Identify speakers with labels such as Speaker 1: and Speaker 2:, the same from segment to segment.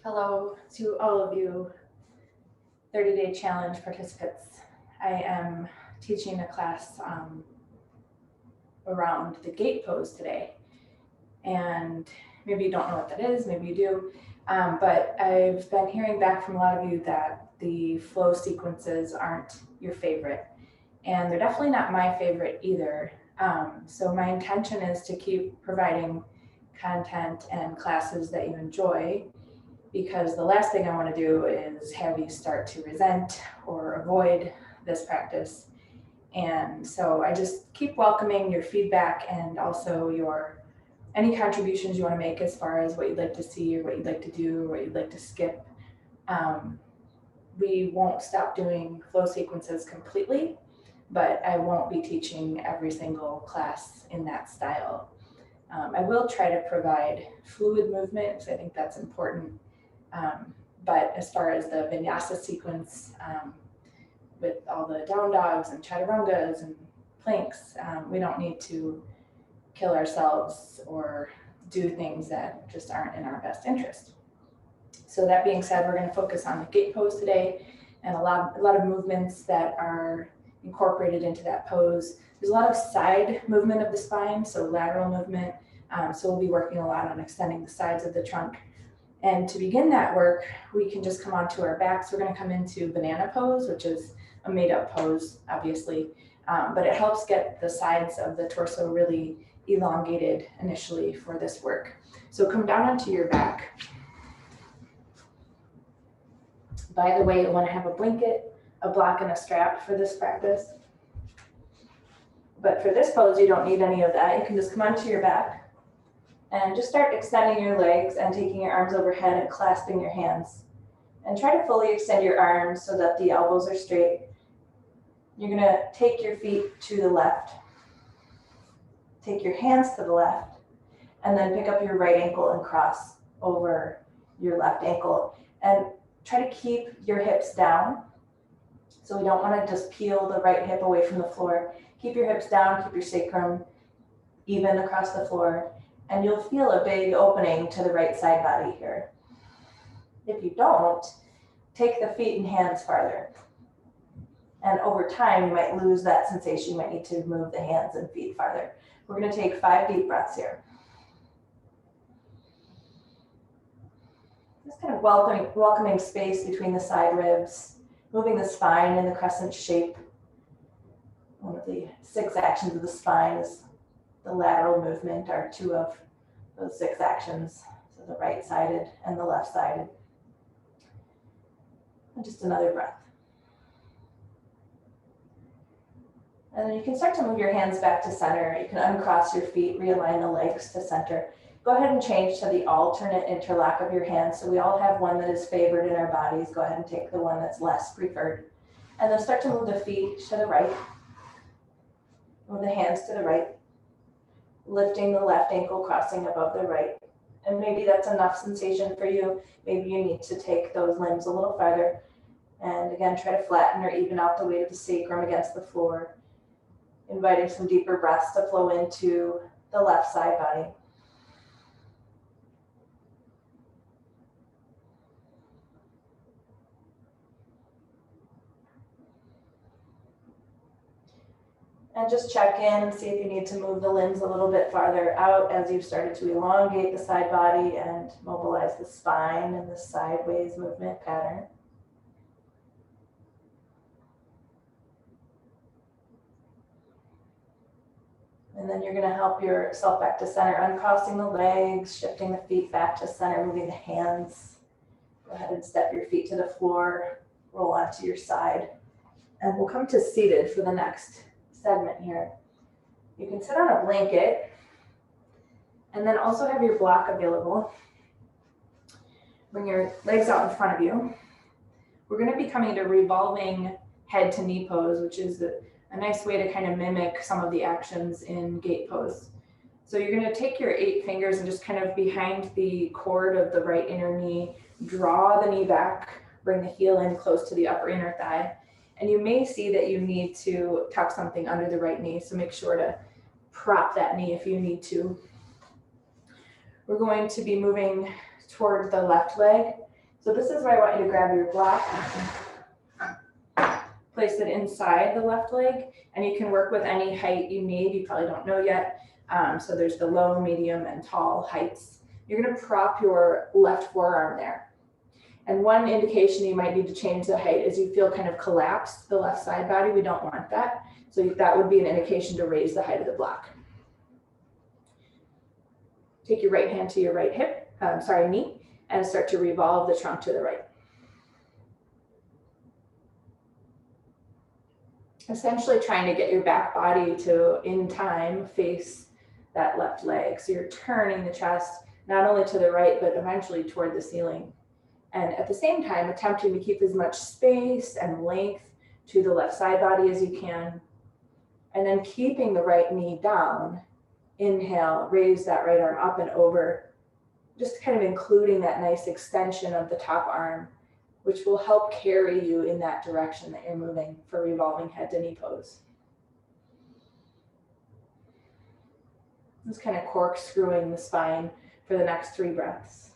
Speaker 1: Hello to all of you 30-day challenge participants. I am teaching a class around the gait pose today. And maybe you don't know what that is, maybe you do, but I've been hearing back from a lot of you that the flow sequences aren't your favorite. And they're definitely not my favorite either. So my intention is to keep providing content and classes that you enjoy, because the last thing I want to do is have you start to resent or avoid this practice. And so I just keep welcoming your feedback and also any contributions you want to make as far as what you'd like to see or what you'd like to do or what you'd like to skip. We won't stop doing flow sequences completely, but I won't be teaching every single class in that style. I will try to provide fluid movement because I think that's important. But as far as the vinyasa sequence, with all the down dogs and chaturangas and planks, we don't need to kill ourselves or do things that just aren't in our best interest. So that being said, we're going to focus on the gait pose today and a lot of movements that are incorporated into that pose. There's a lot of side movement of the spine, so lateral movement. So we'll be working a lot on extending the sides of the trunk. And to begin that work, we can just come onto our backs. We're going to come into banana pose, which is a made-up pose, obviously, but it helps get the sides of the torso really elongated initially for this work. So come down onto your back. By the way, you want to have a blanket, a block, and a strap for this practice. But for this pose, you don't need any of that. You can just come onto your back and just start extending your legs and taking your arms overhead and clasping your hands. And try to fully extend your arms so that the elbows are straight. You're going to take your feet to the left, take your hands to the left, and then pick up your right ankle and cross over your left ankle. And try to keep your hips down. So we don't want to just peel the right hip away from the floor. Keep your hips down, keep your sacrum even across the floor, and you'll feel a big opening to the right side body here. If you don't, take the feet and hands farther. And over time, you might lose that sensation. You might need to move the hands and feet farther. We're going to take 5 deep breaths here. Just kind of welcoming space between the side ribs, moving the spine in the crescent shape. One of the 6 actions of the spine is the lateral movement, are 2 of those 6 actions. So the right-sided and the left-sided. And just another breath. And then you can start to move your hands back to center. You can uncross your feet, realign the legs to center. Go ahead and change to the alternate interlock of your hands. So we all have one that is favored in our bodies. Go ahead and take the one that's less preferred. And then start to move the feet to the right. Move the hands to the right. Lifting the left ankle, crossing above the right. And maybe that's enough sensation for you. Maybe you need to take those limbs a little farther. And again, try to flatten or even out the weight of the sacrum against the floor. Inviting some deeper breaths to flow into the left side body. And just check in and see if you need to move the limbs a little bit farther out as you've started to elongate the side body and mobilize the spine in the sideways movement pattern. And then you're going to help yourself back to center, uncrossing the legs, shifting the feet back to center, moving the hands. Go ahead and step your feet to the floor, roll onto your side. And we'll come to seated for the next segment here. You can sit on a blanket and then also have your block available. Bring your legs out in front of you. We're going to be coming to revolving head to knee pose, which is a nice way to kind of mimic some of the actions in gait pose. So you're going to take your 8 fingers and just kind of behind the cord of the right inner knee, draw the knee back, bring the heel in close to the upper inner thigh. And you may see that you need to tuck something under the right knee, so make sure to prop that knee if you need to. We're going to be moving toward the left leg, So this is where I want you to grab your block, place it inside the left leg, and you can work with any height you need. You probably don't know yet. So there's the low, medium, and tall heights. You're gonna prop your left forearm there. And one indication you might need to change the height is you feel kind of collapsed the left side body. We don't want that. So that would be an indication to raise the height of the block. Take your right hand to your right hip, knee, and start to revolve the trunk to the right. Essentially trying to get your back body to, in time, face that left leg. So you're turning the chest not only to the right, but eventually toward the ceiling. And at the same time, attempting to keep as much space and length to the left side body as you can. And then keeping the right knee down. Inhale, raise that right arm up and over. Just kind of including that nice extension of the top arm, which will help carry you in that direction that you're moving for revolving head to knee pose. Just kind of corkscrewing the spine for the next 3 breaths.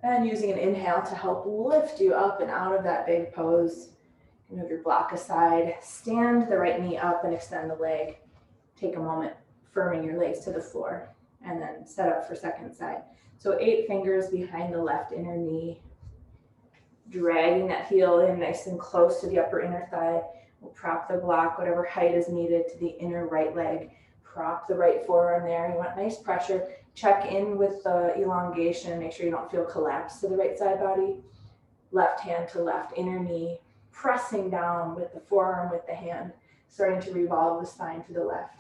Speaker 1: And using an inhale to help lift you up and out of that big pose. Move your block aside, stand the right knee up and extend the leg. Take a moment, firming your legs to the floor, and then set up for second side. So 8 fingers behind the left inner knee, dragging that heel in nice and close to the upper inner thigh. We'll prop the block, whatever height is needed, to the inner right leg. Prop the right forearm there. You want nice pressure. Check in with the elongation. Make sure you don't feel collapsed to the right side body. Left hand to left inner knee. Pressing down with the forearm with the hand, starting to revolve the spine to the left.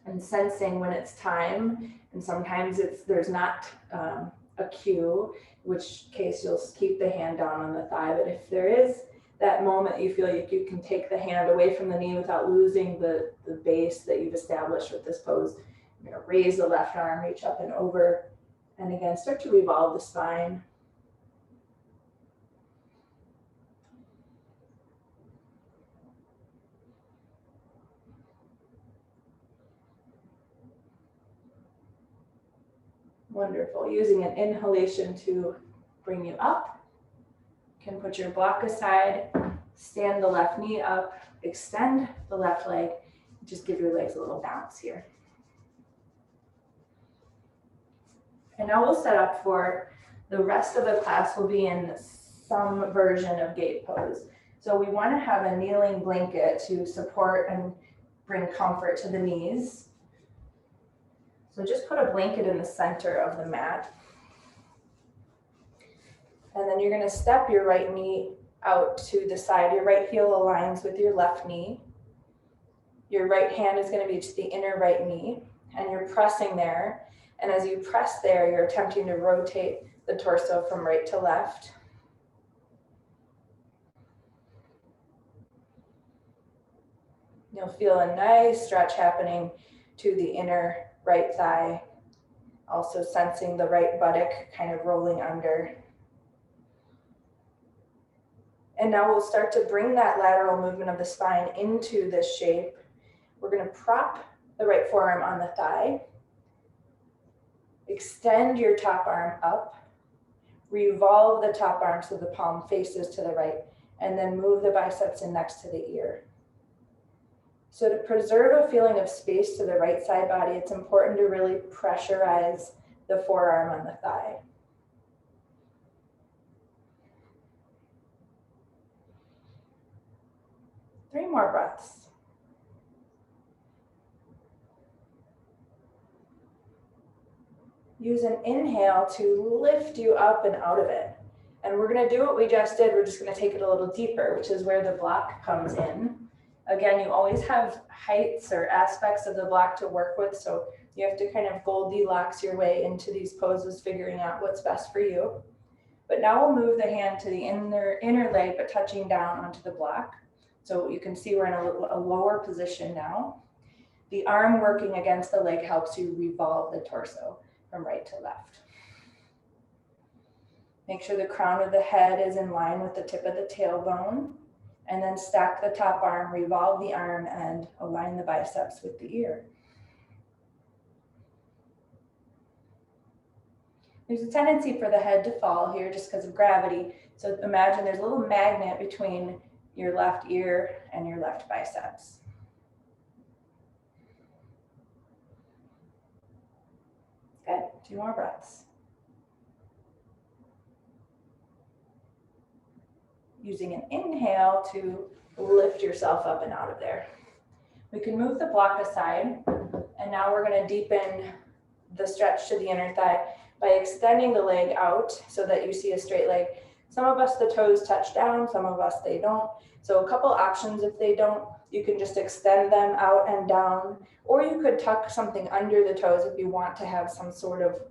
Speaker 1: And sensing when it's time, and sometimes there's not a cue, in which case you'll keep the hand down on the thigh. But if there is that moment you feel like you can take the hand away from the knee without losing the base that you've established with this pose, you're going to raise the left arm, reach up and over, and again, start to revolve the spine. Wonderful. Using an inhalation to bring you up. You can put your block aside, stand the left knee up, extend the left leg, just give your legs a little bounce here. And now we'll set up for the rest of the class will be in some version of gait pose. So we want to have a kneeling blanket to support and bring comfort to the knees. So just put a blanket in the center of the mat. And then you're going to step your right knee out to the side. Your right heel aligns with your left knee. Your right hand is going to be to the inner right knee, and you're pressing there. And as you press there, you're attempting to rotate the torso from right to left. You'll feel a nice stretch happening to the inner right thigh. Also sensing the right buttock kind of rolling under. And now we'll start to bring that lateral movement of the spine into this shape. We're going to prop the right forearm on the thigh. Extend your top arm up, revolve the top arm so the palm faces to the right, and then move the biceps in next to the ear. So to preserve a feeling of space to the right side body, it's important to really pressurize the forearm on the thigh. Three more breaths. Use an inhale to lift you up and out of it. And we're going to do what we just did. We're just going to take it a little deeper, which is where the block comes in. Again, you always have heights or aspects of the block to work with, so you have to kind of Goldilocks your way into these poses, figuring out what's best for you. But now we'll move the hand to the inner leg, but touching down onto the block. So you can see we're in a lower position now. The arm working against the leg helps you revolve the torso from right to left. Make sure the crown of the head is in line with the tip of the tailbone, And then stack the top arm, revolve the arm, and align the biceps with the ear. There's a tendency for the head to fall here just because of gravity. So imagine there's a little magnet between your left ear and your left biceps. Good, 2 more breaths. Using an inhale to lift yourself up and out of there. We can move the block aside, and now we're going to deepen the stretch to the inner thigh by extending the leg out so that you see a straight leg. Some of us, the toes touch down, some of us, they don't. So a couple options if they don't, you can just extend them out and down, or you could tuck something under the toes if you want to have some sort of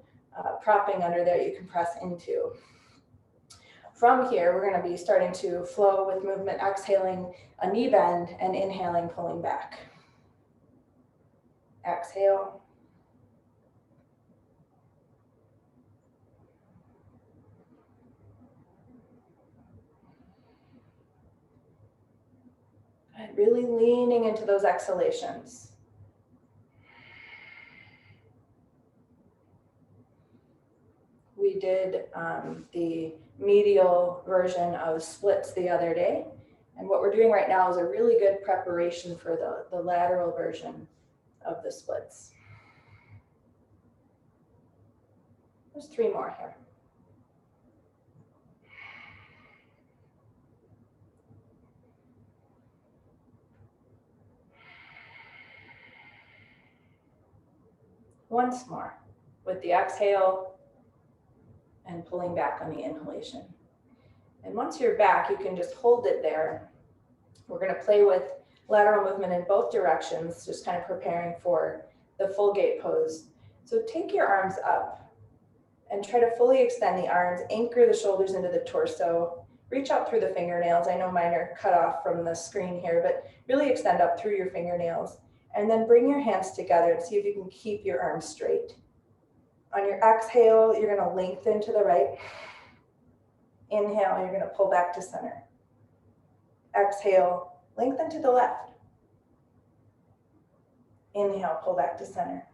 Speaker 1: propping under there you can press into. From here, we're going to be starting to flow with movement, exhaling a knee bend and inhaling, pulling back. Exhale. And really leaning into those exhalations. We did the medial version of splits the other day. And what we're doing right now is a really good preparation for the lateral version of the splits. There's 3 more here. Once more with the exhale and pulling back on the inhalation. And once you're back, you can just hold it there. We're going to play with lateral movement in both directions, just kind of preparing for the full gait pose. So take your arms up and try to fully extend the arms, anchor the shoulders into the torso, reach out through the fingernails. I know mine are cut off from the screen here, but really extend up through your fingernails. And then bring your hands together and see if you can keep your arms straight. On your exhale, you're going to lengthen to the right. Inhale, you're going to pull back to center. Exhale, lengthen to the left. Inhale, pull back to center.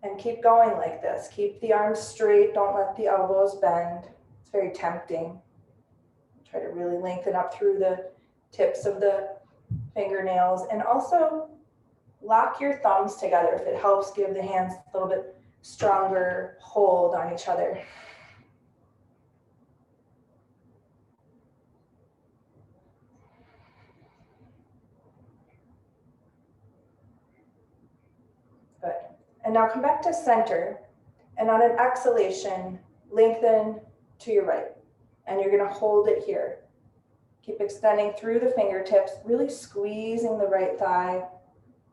Speaker 1: And keep going like this. Keep the arms straight. Don't let the elbows bend. It's very tempting. Try to really lengthen up through the tips of the fingernails. And also lock your thumbs together if it helps. Give the hands a little bit stronger hold on each other. Good. And now come back to center, and on an exhalation, lengthen to your right. And you're going to hold it here. Keep extending through the fingertips, really squeezing the right thigh,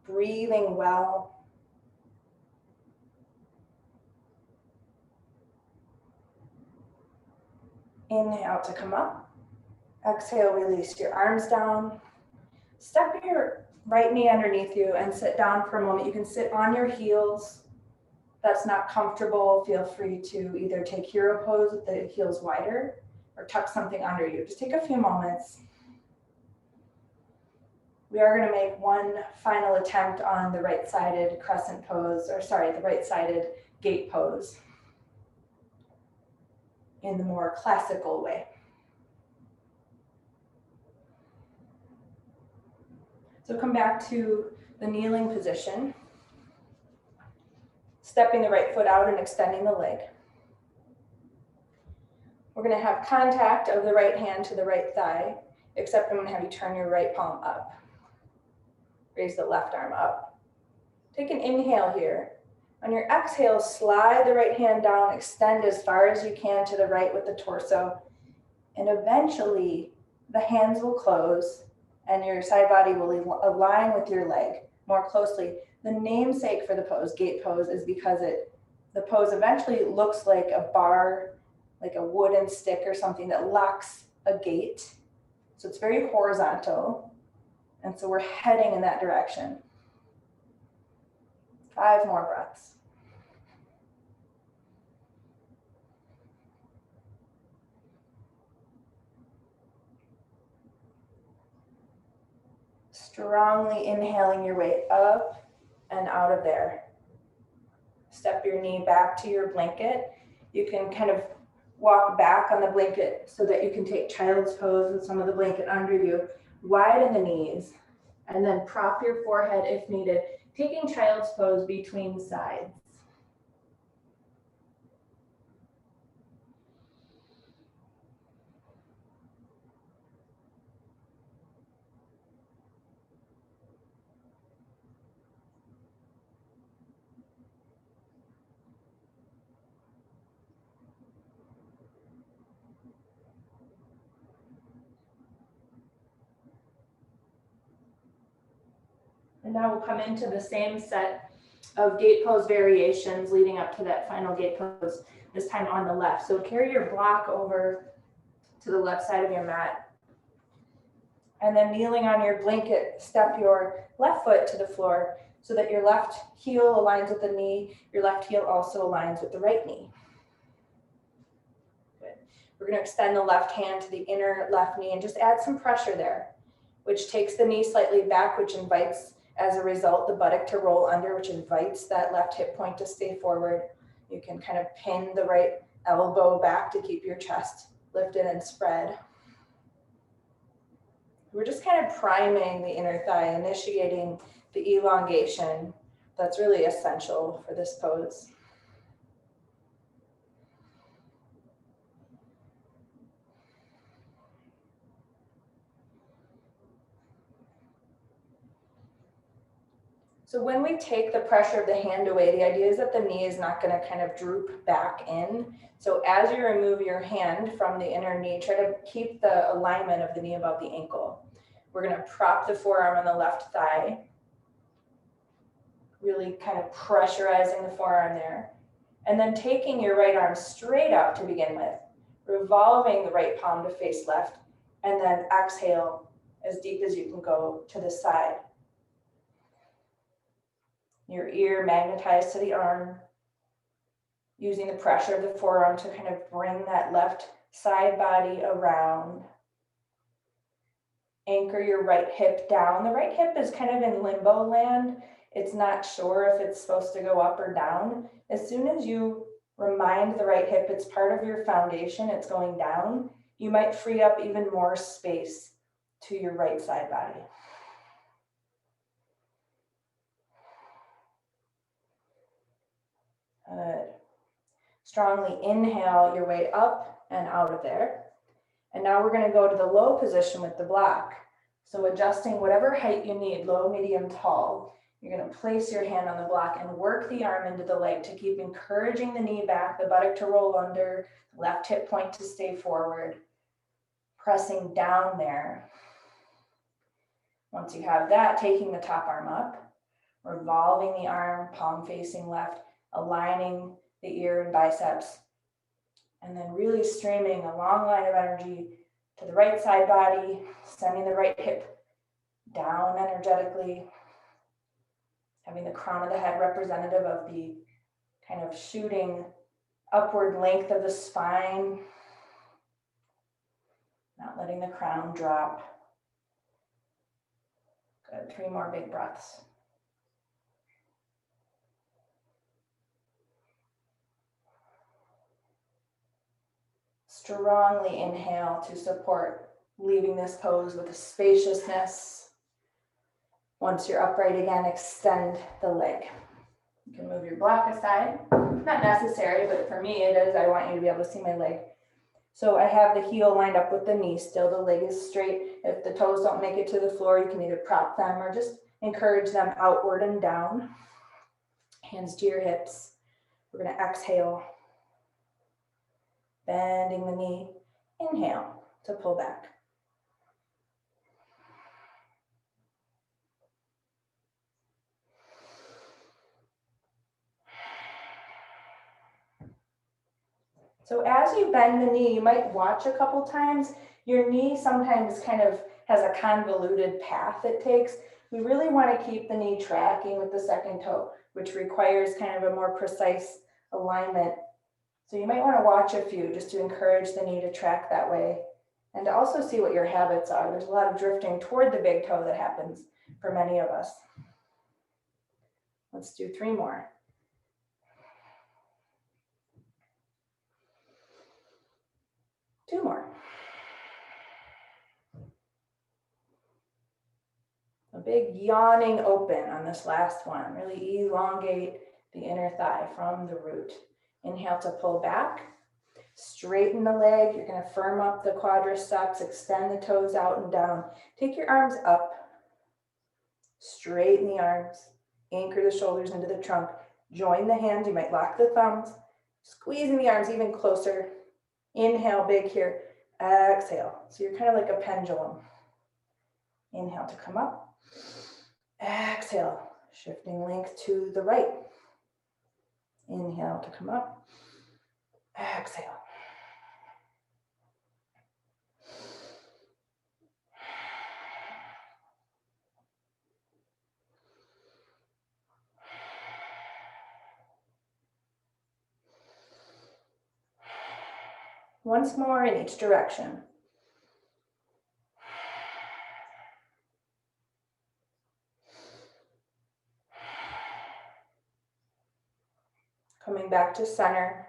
Speaker 1: breathing well. Inhale to come up. Exhale, release your arms down. Step your right knee underneath you and sit down for a moment. You can sit on your heels. If that's not comfortable, feel free to either take hero pose with the heels wider or tuck something under you. Just take a few moments. We are going to make one final attempt on the right-sided crescent pose, or sorry, the right-sided gait pose in the more classical way. So come back to the kneeling position, stepping the right foot out and extending the leg. We're going to have contact of the right hand to the right thigh, except I'm going to have you turn your right palm up. Raise the left arm up. Take an inhale here. On your exhale, slide the right hand down, extend as far as you can to the right with the torso, and eventually the hands will close and your side body will align with your leg more closely. The namesake for the pose, gait pose, is because the pose eventually looks like a bar, like a wooden stick or something that locks a gait. So it's very horizontal. And so we're heading in that direction. 5 more breaths. Strongly inhaling your way up and out of there. Step your knee back to your blanket. You can kind of walk back on the blanket so that you can take child's pose with some of the blanket under you. Widen the knees and then prop your forehead if needed, taking child's pose between sides. And now we'll come into the same set of gait pose variations leading up to that final gait pose, this time on the left. So carry your block over to the left side of your mat. And then kneeling on your blanket, step your left foot to the floor so that your left heel aligns with the knee. Your left heel also aligns with the right knee. Good. We're going to extend the left hand to the inner left knee and just add some pressure there, which takes the knee slightly back, which invites, as a result, the buttock to roll under, which invites that left hip point to stay forward. You can kind of pin the right elbow back to keep your chest lifted and spread. We're just kind of priming the inner thigh, initiating the elongation that's really essential for this pose. So when we take the pressure of the hand away, the idea is that the knee is not going to kind of droop back in. So as you remove your hand from the inner knee, try to keep the alignment of the knee above the ankle. We're going to prop the forearm on the left thigh, really kind of pressurizing the forearm there. And then taking your right arm straight up to begin with, revolving the right palm to face left, and then exhale as deep as you can go to the side. Your ear magnetized to the arm, using the pressure of the forearm to kind of bring that left side body around. Anchor your right hip down. The right hip is kind of in limbo land. It's not sure if it's supposed to go up or down. As soon as you remind the right hip it's part of your foundation, it's going down, you might free up even more space to your right side body. Good. Strongly inhale your way up and out of there. And now we're going to go to the low position with the block. So adjusting whatever height you need, low, medium, tall. You're going to place your hand on the block and work the arm into the leg to keep encouraging the knee back, the buttock to roll under, left hip point to stay forward, pressing down there. Once you have that, taking the top arm up, revolving the arm, palm facing left, aligning the ear and biceps, and then really streaming a long line of energy to the right side body, sending the right hip down energetically, having the crown of the head representative of the kind of shooting upward length of the spine, not letting the crown drop. Good, 3 more big breaths. Strongly inhale to support leaving this pose with a spaciousness. Once you're upright again, extend the leg. You can move your block aside. Not necessary, but for me it is. I want you to be able to see my leg. So I have the heel lined up with the knee still. The leg is straight. If the toes don't make it to the floor, you can either prop them or just encourage them outward and down. Hands to your hips. We're going to exhale. Bending the knee. Inhale to pull back. So as you bend the knee, you might watch a couple times. Your knee sometimes kind of has a convoluted path it takes. We really want to keep the knee tracking with the second toe, which requires kind of a more precise alignment. So you might want to watch a few just to encourage the knee to track that way. And to also see what your habits are. There's a lot of drifting toward the big toe that happens for many of us. Let's do 3 more. Two more. A big yawning open on this last one. Really elongate the inner thigh from the root. Inhale to pull back. Straighten the leg. You're going to firm up the quadriceps. Extend the toes out and down. Take your arms up. Straighten the arms. Anchor the shoulders into the trunk. Join the hands. You might lock the thumbs. Squeezing the arms even closer. Inhale, big here. Exhale. So you're kind of like a pendulum. Inhale to come up. Exhale. Shifting length to the right. Inhale to come up. Exhale. Once more in each direction. Coming back to center.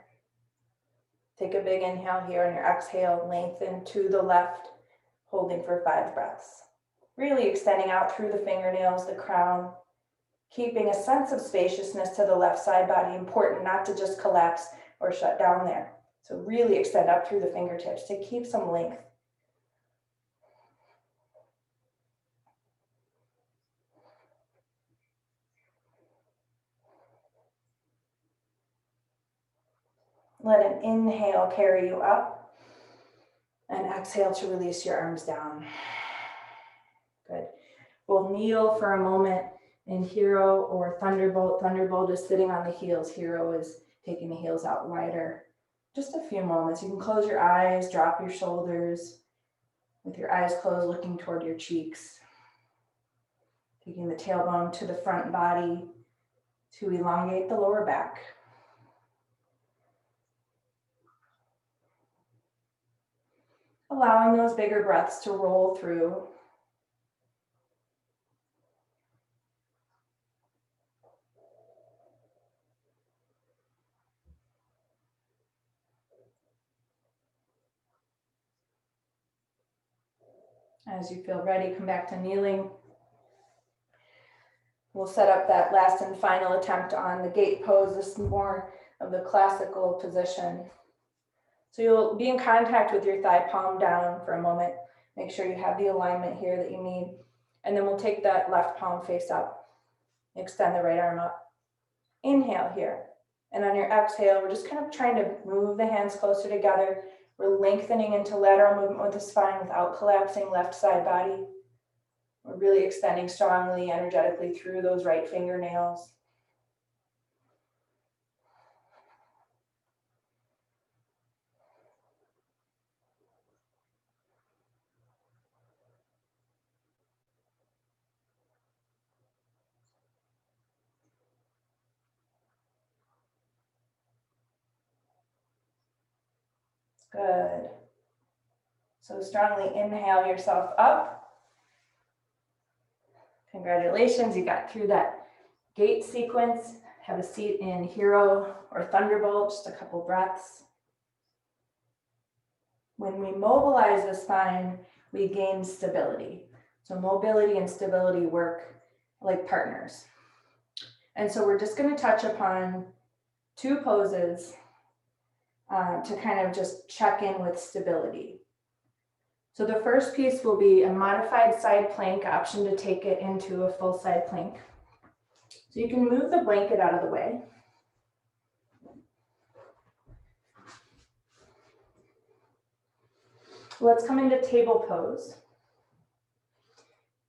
Speaker 1: Take a big inhale here, and your exhale, lengthen to the left, holding for 5 breaths. Really extending out through the fingernails, the crown, keeping a sense of spaciousness to the left side body. Important not to just collapse or shut down there. So really extend up through the fingertips to keep some length. Let an inhale carry you up, and exhale to release your arms down. Good. We'll kneel for a moment in Hero or Thunderbolt. Thunderbolt is sitting on the heels. Hero is taking the heels out wider. Just a few moments. You can close your eyes, drop your shoulders, with your eyes closed, looking toward your cheeks. Taking the tailbone to the front body to elongate the lower back. Allowing those bigger breaths to roll through. As you feel ready, come back to kneeling. We'll set up that last and final attempt on the gait pose. This is more of the classical position. So you'll be in contact with your thigh palm down for a moment. Make sure you have the alignment here that you need. And then we'll take that left palm face up. Extend the right arm up. Inhale here. And on your exhale, we're just kind of trying to move the hands closer together. We're lengthening into lateral movement with the spine without collapsing left side body. We're really extending strongly, energetically through those right fingernails. Good. So strongly inhale yourself up. Congratulations, you got through that gait sequence. Have a seat in Hero or Thunderbolt, just a couple breaths. When we mobilize the spine, we gain stability. So mobility and stability work like partners. And so we're just going to touch upon 2 poses to kind of just check in with stability. So the first piece will be a modified side plank, option to take it into a full side plank. So you can move the blanket out of the way. Let's come into table pose.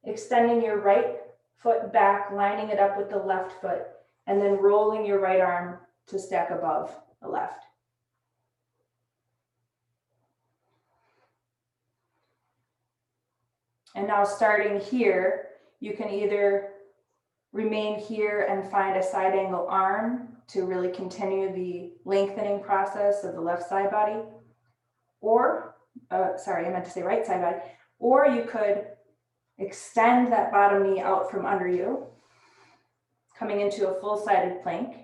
Speaker 1: Extending your right foot back, lining it up with the left foot, and then rolling your right arm to stack above the left. And now starting here, you can either remain here and find a side angle arm to really continue the lengthening process of the left side body, or sorry, I meant to say right side body, or you could extend that bottom knee out from under you, coming into a full-sided plank,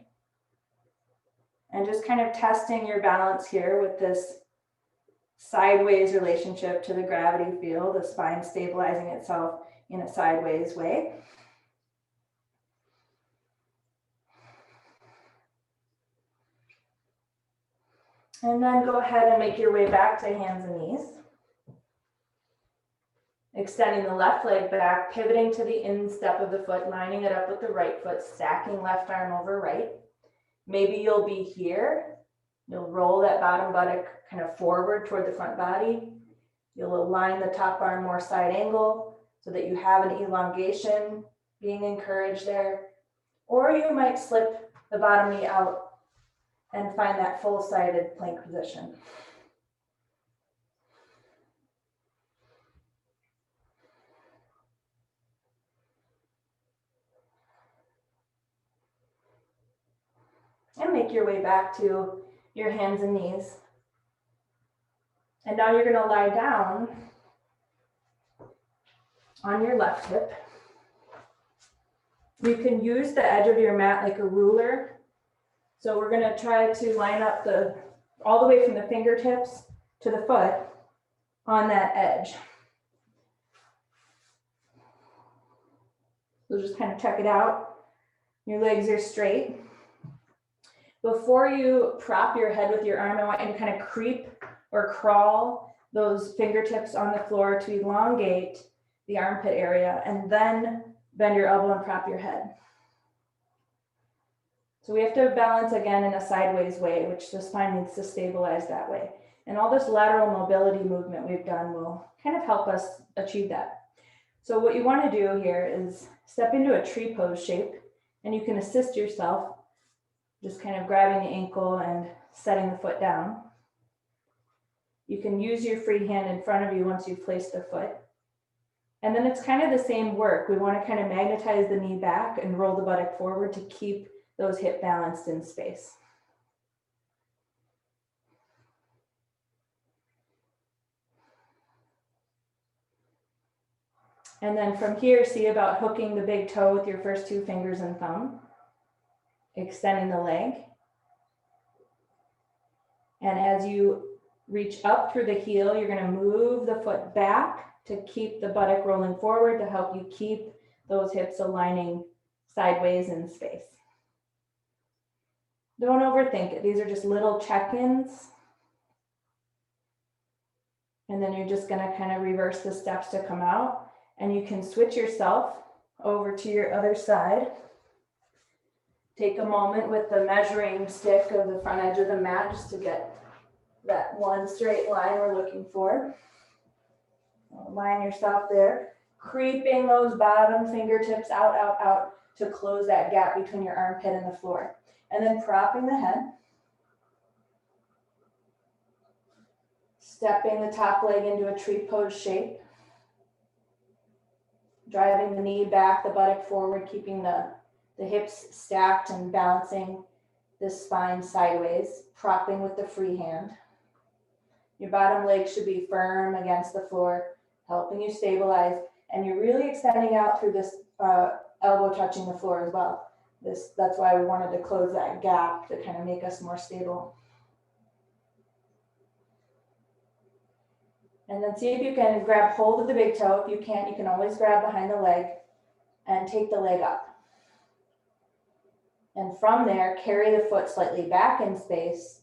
Speaker 1: and just kind of testing your balance here with this sideways relationship to the gravity field, the spine stabilizing itself in a sideways way. And then go ahead and make your way back to hands and knees. Extending the left leg back, pivoting to the instep of the foot, lining it up with the right foot, stacking left arm over right. Maybe you'll be here. You'll roll that bottom buttock kind of forward toward the front body. You'll align the top arm more side angle so that you have an elongation being encouraged there. Or you might slip the bottom knee out and find that full-sided plank position. And make your way back to your hands and knees. And now you're going to lie down on your left hip. You can use the edge of your mat like a ruler. So we're going to try to line up all the way from the fingertips to the foot on that edge. So just kind of check it out. Your legs are straight. Before you prop your head with your arm, I want you to kind of creep or crawl those fingertips on the floor to elongate the armpit area, and then bend your elbow and prop your head. So we have to balance again in a sideways way, which the spine needs to stabilize that way. And all this lateral mobility movement we've done will kind of help us achieve that. So what you want to do here is step into a tree pose shape, and you can assist yourself just kind of grabbing the ankle and setting the foot down. You can use your free hand in front of you once you've placed the foot. And then it's kind of the same work. We want to kind of magnetize the knee back and roll the buttock forward to keep those hips balanced in space. And then from here, see about hooking the big toe with your first two fingers and thumb, extending the leg. And as you reach up through the heel, you're going to move the foot back to keep the buttock rolling forward to help you keep those hips aligning sideways in space. Don't overthink it. These are just little check-ins. And then you're just going to kind of reverse the steps to come out. And you can switch yourself over to your other side. Take a moment with the measuring stick of the front edge of the mat just to get that one straight line we're looking for. Line yourself there. Creeping those bottom fingertips out to close that gap between your armpit and the floor. And then propping the head. Stepping the top leg into a tree pose shape. Driving the knee back, the buttock forward, keeping the hips stacked and balancing the spine sideways, propping with the free hand. Your bottom leg should be firm against the floor, helping you stabilize. And you're really extending out through this elbow touching the floor as well. That's why we wanted to close that gap to kind of make us more stable. And then see if you can grab hold of the big toe. If you can't, you can always grab behind the leg and take the leg up. And from there, carry the foot slightly back in space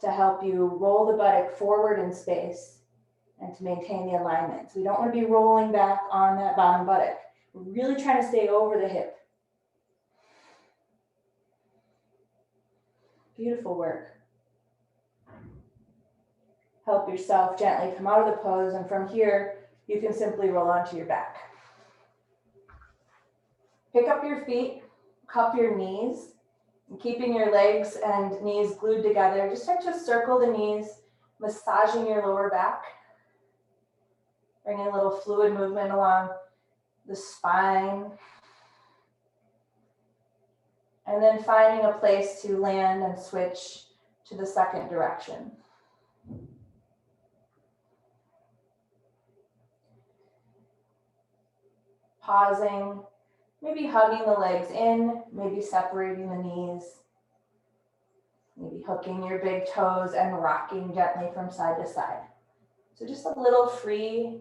Speaker 1: to help you roll the buttock forward in space and to maintain the alignment. So we don't want to be rolling back on that bottom buttock. We're really trying to stay over the hip. Beautiful work. Help yourself gently come out of the pose, and from here, you can simply roll onto your back. Pick up your feet, cup your knees, and keeping your legs and knees glued together, just start to circle the knees, massaging your lower back, bringing a little fluid movement along the spine, and then finding a place to land and switch to the second direction. pausing, maybe hugging the legs in, maybe separating the knees, maybe hooking your big toes and rocking gently from side to side. So just a little free,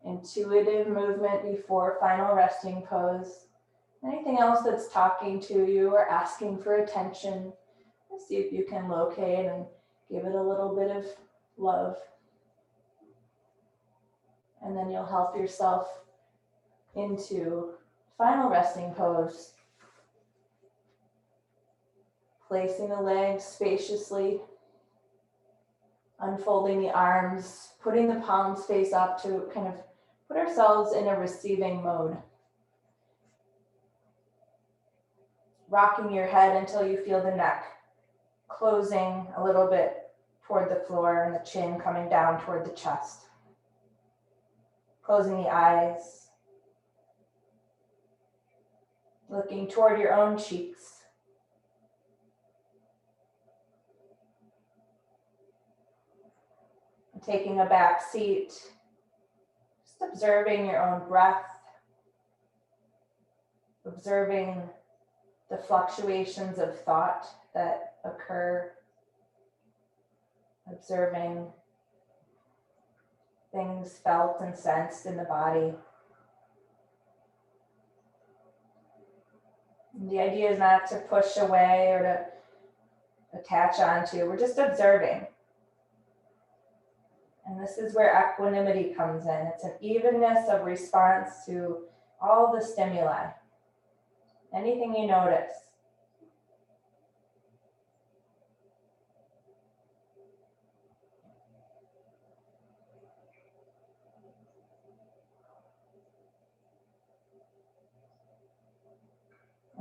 Speaker 1: intuitive movement before final resting pose. Anything else that's talking to you or asking for attention, let's see if you can locate and give it a little bit of love. And then you'll help yourself into final resting pose. Placing the legs spaciously, unfolding the arms, putting the palms face up to kind of put ourselves in a receiving mode. Rocking your head until you feel the neck closing a little bit toward the floor and the chin coming down toward the chest. Closing the eyes. Looking toward your own cheeks. And taking a back seat. Just observing your own breath. Observing the fluctuations of thought that occur. Observing things felt and sensed in the body. And the idea is not to push away or to attach onto. We're just observing. And this is where equanimity comes in. It's an evenness of response to all the stimuli. Anything you notice.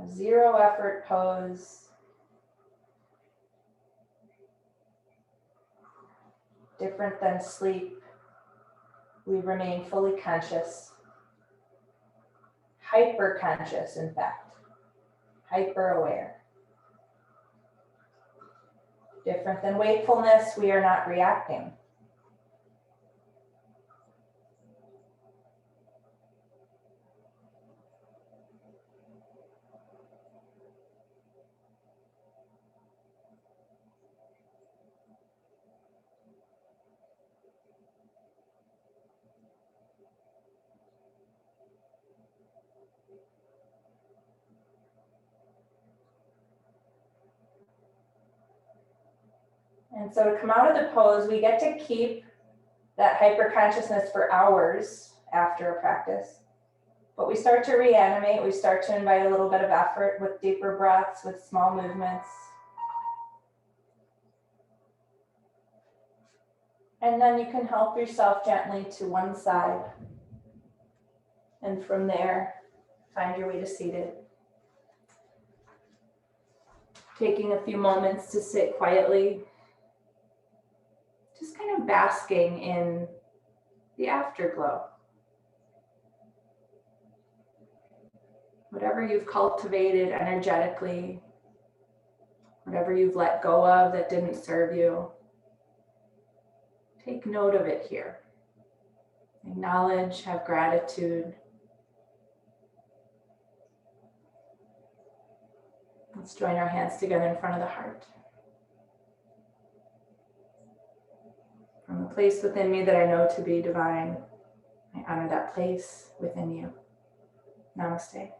Speaker 1: A zero effort pose. Different than sleep. We remain fully conscious. Hyper conscious, in fact. Hyper aware. Different than wakefulness, we are not reacting. And so to come out of the pose, we get to keep that hyper-consciousness for hours after a practice. But we start to reanimate, we start to invite a little bit of effort with deeper breaths, with small movements. And then you can help yourself gently to one side. And from there, find your way to seated. Taking a few moments to sit quietly. Just kind of basking in the afterglow. Whatever you've cultivated energetically, whatever you've let go of that didn't serve you, take note of it here. Acknowledge, have gratitude. Let's join our hands together in front of the heart. From the place within me that I know to be divine, I honor that place within you. Namaste.